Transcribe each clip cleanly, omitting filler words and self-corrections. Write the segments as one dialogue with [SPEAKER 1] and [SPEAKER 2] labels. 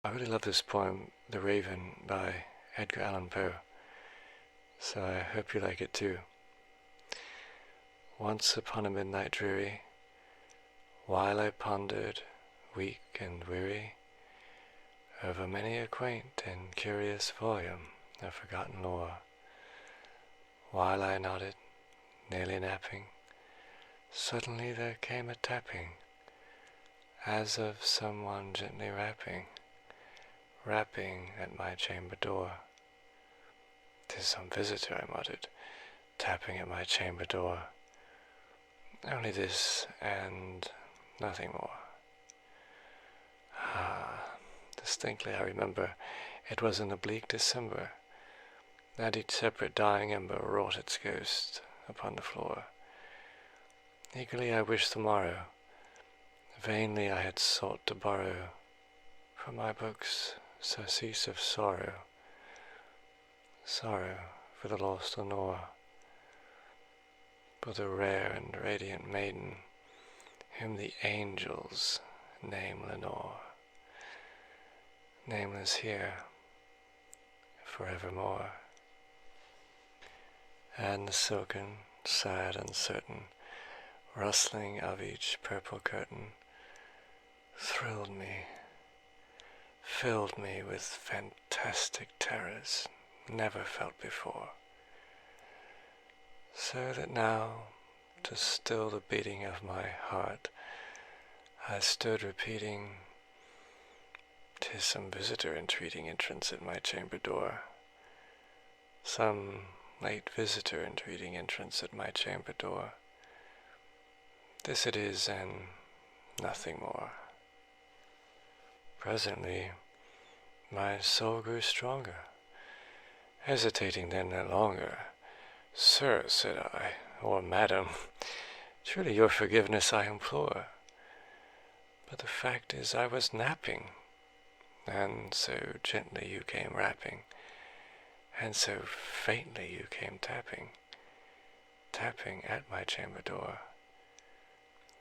[SPEAKER 1] I really love this poem, The Raven, by Edgar Allan Poe, so I hope you like it too. Once upon a midnight dreary, while I pondered, weak and weary, over many a quaint and curious volume of forgotten lore, while I nodded, nearly napping, suddenly there came a tapping, as of someone gently rapping at my chamber door. "'Tis some visitor," I muttered, tapping at my chamber door. "Only this, and nothing more." Distinctly I remember, it was in the bleak December, that each separate dying ember wrought its ghost upon the floor. Eagerly I wished the morrow, vainly I had sought to borrow from my books surcease of sorrow for the lost Lenore, for the rare and radiant maiden whom the angels name Lenore, nameless here forevermore. And the silken, sad, uncertain rustling of each purple curtain thrilled me, filled me with fantastic terrors never felt before, so that now, to still the beating of my heart, I stood repeating, "'Tis some visitor entreating entrance at my chamber door, some late visitor entreating entrance at my chamber door. This it is, and nothing more." Presently my soul grew stronger, hesitating then no longer. "Sir," said I, "or madam, truly your forgiveness I implore. But the fact is I was napping, and so gently you came rapping, and so faintly you came tapping at my chamber door,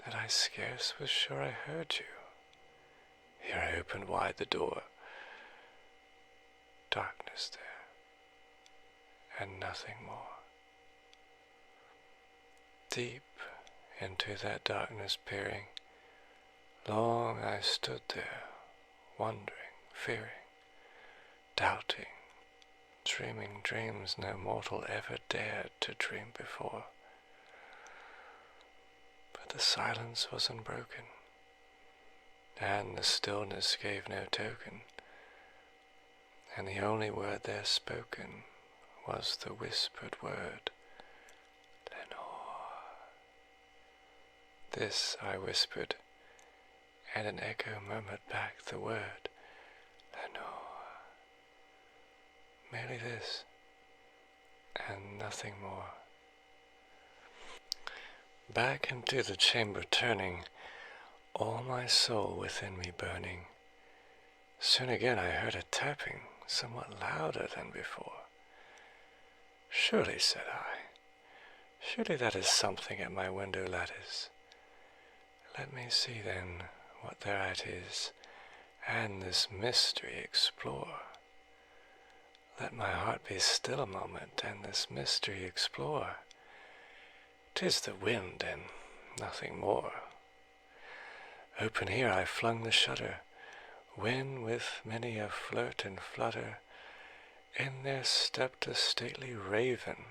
[SPEAKER 1] that I scarce was sure I heard you. Here I opened wide the door. Darkness there, and nothing more. Deep into that darkness peering, long I stood there, wondering, fearing, doubting, dreaming dreams no mortal ever dared to dream before. But the silence was unbroken, and the stillness gave no token, and the only word there spoken was the whispered word, "Lenore." This I whispered, and an echo murmured back the word, "Lenore." Merely this, and nothing more. Back into the chamber turning, all my soul within me burning, soon again I heard a tapping, somewhat louder than before. "Surely," said I, "surely that is something at my window lattice. Let me see then what thereat is, and this mystery explore. Let my heart be still a moment, and this mystery explore. 'Tis the wind, and nothing more." Open here I flung the shutter, when with many a flirt and flutter in there stepped a stately raven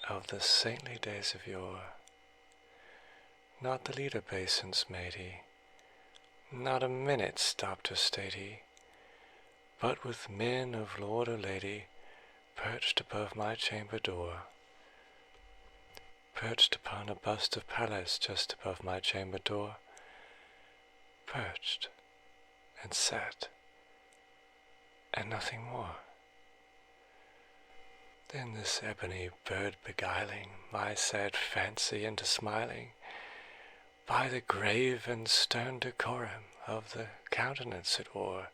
[SPEAKER 1] of the saintly days of yore. Not the leader obeisance made he, not a minute stopped to state he, but with mien of lord or lady perched above my chamber door, perched upon a bust of Pallas just above my chamber door, perched and sat, and nothing more. Then this ebony bird beguiling my sad fancy into smiling, by the grave and stern decorum of the countenance it wore.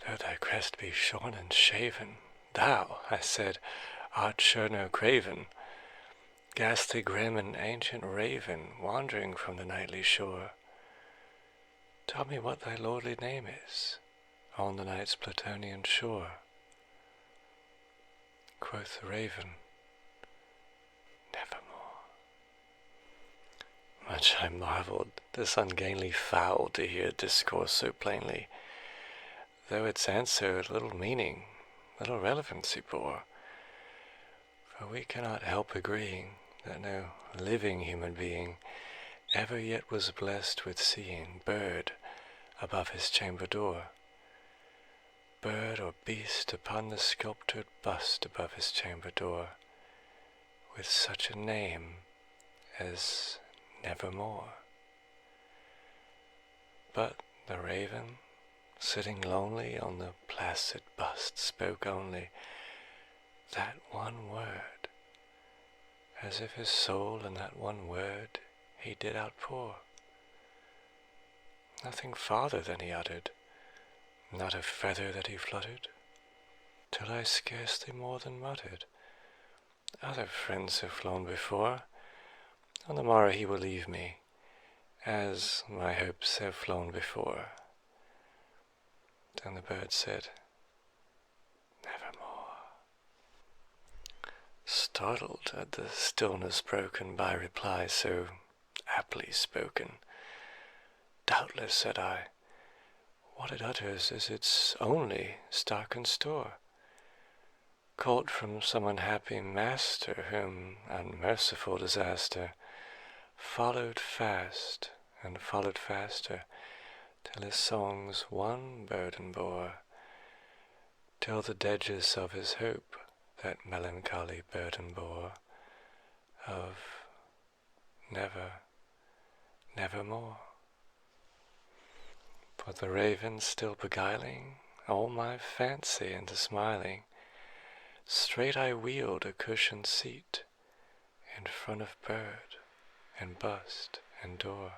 [SPEAKER 1] "Though thy crest be shorn and shaven, thou," I said, "art sure no craven, ghastly grim and ancient raven, wandering from the nightly shore. Tell me what thy lordly name is on the night's Plutonian shore. Quoth the raven, nevermore. Much I marvelled this ungainly fowl to hear discourse so plainly, though its answer little meaning, little relevancy bore. For we cannot help agreeing that no living human being ever yet was blessed with seeing bird above his chamber door, bird or beast upon the sculptured bust above his chamber door, with such a name as Nevermore. But the raven, sitting lonely on the placid bust, spoke only that one word, as if his soul in that one word he did outpour. Nothing farther than he uttered, not a feather that he fluttered, till I scarcely more than muttered, other friends have flown before, on the morrow he will leave me, as my hopes have flown before. Then the bird said, nevermore. Startled at the stillness broken by reply so aptly spoken, doubtless, said I, what it utters is its only stock and store, caught from some unhappy master whom unmerciful disaster followed fast and followed faster, till his songs one burden bore, till the dedges of his hope that melancholy burden bore, of nevermore. But the raven still beguiling all my fancy into smiling, straight I wheeled a cushioned seat in front of bird and bust and door.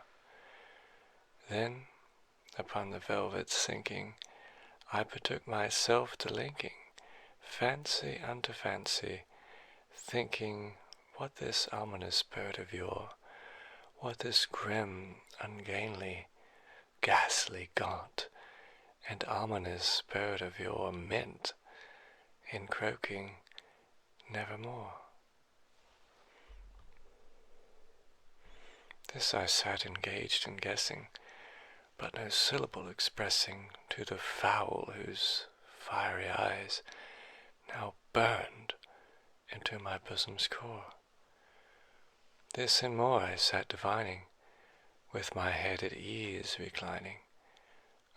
[SPEAKER 1] Then, upon the velvet sinking, I betook myself to linking fancy unto fancy, thinking what this ominous bird of yore, what this grim, ungainly, ghastly, gaunt, and ominous bird of yore meant in croaking nevermore. This I sat engaged in guessing, but no syllable expressing to the fowl whose fiery eyes now burned into my bosom's core. This and more I sat divining, with my head at ease reclining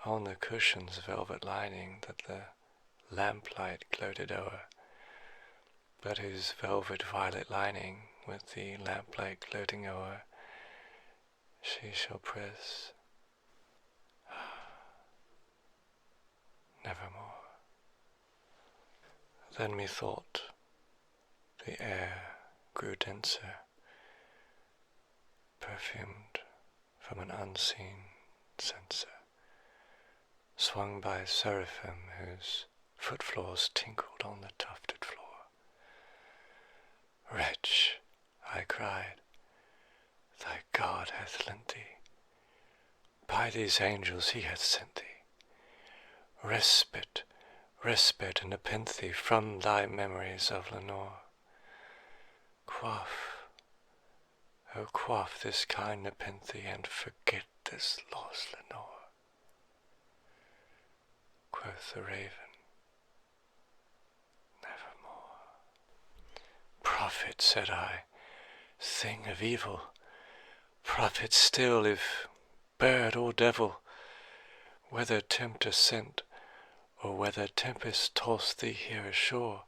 [SPEAKER 1] on the cushion's velvet lining that the lamplight gloated o'er, but whose velvet violet lining with the lamplight gloating o'er she shall press nevermore. Then methought the air grew denser, perfumed from an unseen censer, swung by seraphim whose footfalls tinkled on the tufted floor. Wretch, I cried, thy God hath lent thee, by these angels he hath sent thee, respite, respite, and nepenthe from thy memories of Lenore. Quaff, oh quaff this kind nepenthe, and forget this lost Lenore. Quoth the raven, nevermore. Prophet, said I, thing of evil, prophet still, if bird or devil, whether tempter sent, or whether tempest tossed thee here ashore,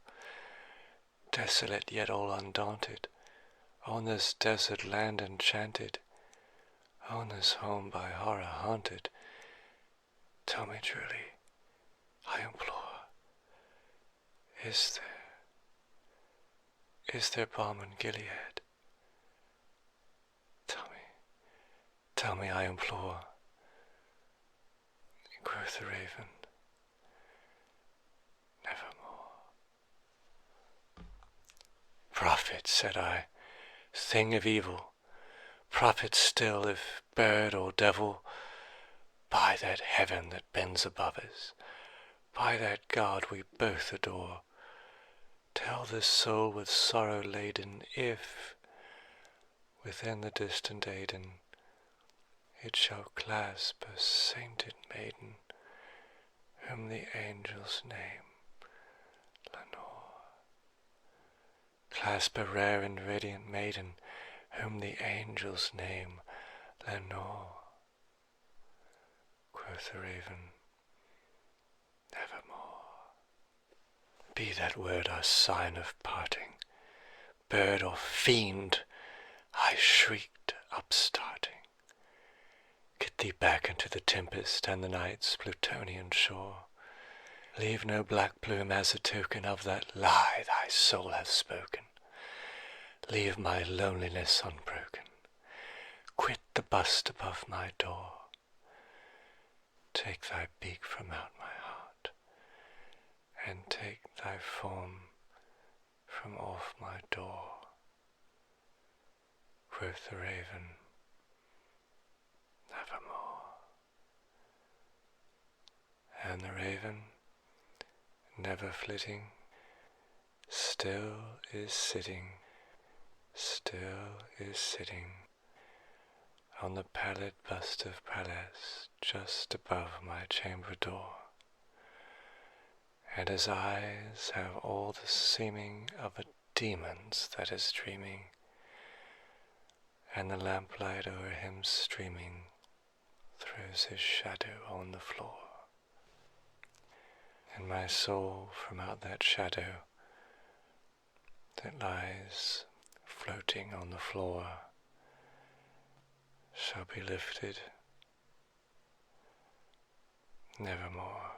[SPEAKER 1] desolate yet all undaunted, on this desert land enchanted, on this home by horror haunted, tell me truly, I implore, is there balm in Gilead? Tell me, I implore. Quoth the raven, nevermore. Prophet, said I, thing of evil, prophet still, if bird or devil, by that heaven that bends above us, by that God we both adore, tell this soul with sorrow laden, if, within the distant Aidenn, it shall clasp a sainted maiden, whom the angels name Lenore. Clasp a rare and radiant maiden, whom the angels name Lenore. Quoth the raven, nevermore. Be that word our sign of parting, bird or fiend, I shrieked, upstarting. Get thee back into the tempest and the night's Plutonian shore. Leave no black plume as a token of that lie thy soul hath spoken. Leave my loneliness unbroken. Quit the bust above my door. Take thy beak from out my heart, and take thy form from off my door. Quoth the raven, nevermore. And the raven, never flitting, still is sitting, still is sitting, on the pallid bust of Pallas, just above my chamber door. And his eyes have all the seeming of a demon's that is dreaming, and the lamplight o'er him streaming throws his shadow on the floor. And my soul from out that shadow that lies floating on the floor shall be lifted nevermore.